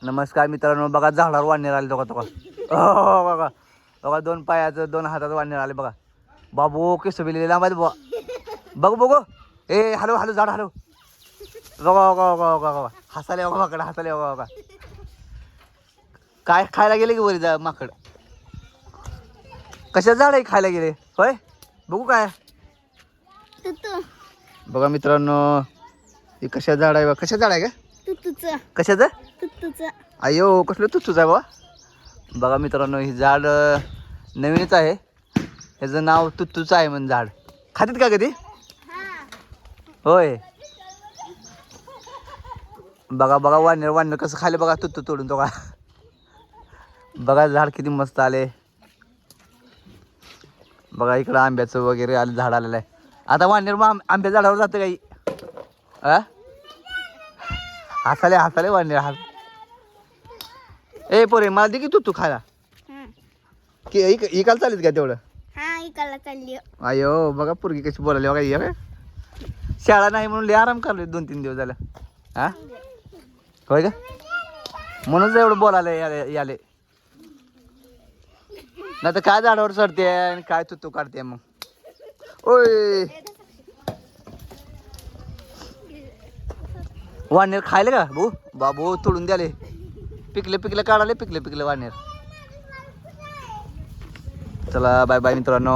नमस्कार मित्रांनो, बघा झाडावर वाढणार आले बघा हो बघा बघा, 2 पायाचं 2 हाताचं वाढणार आले बघा. बाबू केस बिलेले लांब आहेत बघू बघू. ए हॅलो हॅलो झाड हॅलो. बघा बघा बघा बघा बघा, हसाले बघा माकड, हसाले बघा बघा. काय खायला गेले की वरी जा माकड? कशा झाड आहे खायला गेले होय? बघू काय बघा मित्रांनो, हे कशा झाड आहे? कशा झाड आहे का? कशाचं? अयो कसलं तुझं आहे बा. बघा मित्रांनो, हे झाड नवीनच आहे. ह्याचं नाव तुत्तूचं आहे म्हणून. झाड खातात का कधी? होय. बघा बघा वाढणार वाढणार कसं खायला बघा, तुत्तू तोडून तो का. बघा झाड किती मस्त आले. बघा इकडं आंब्याचं वगैरे आलं झाड आलेलं आहे. आता वाढणार मग आंब्या झाडावर जातं काही. हसाले हसाले वाढणार हास. ए पोरे मला दे की तू खायला. इकायला चालेल का तेवढं? अयो बघा पोरगी कशी बोलायली बघा. ये शाळा नाही म्हणून लय आराम करले 2-3 दिवस झालं. हा होय का? म्हणूनच एवढं बोलायला याले. नाही तर काय झाडावर चढते आणि काय तू काढते मग. ओय वाढणार खायला का भाऊ? बाबू तोडून द्याले. पिकले काढाले, पिकले वाढणार. चला बाय बाय मित्रांनो.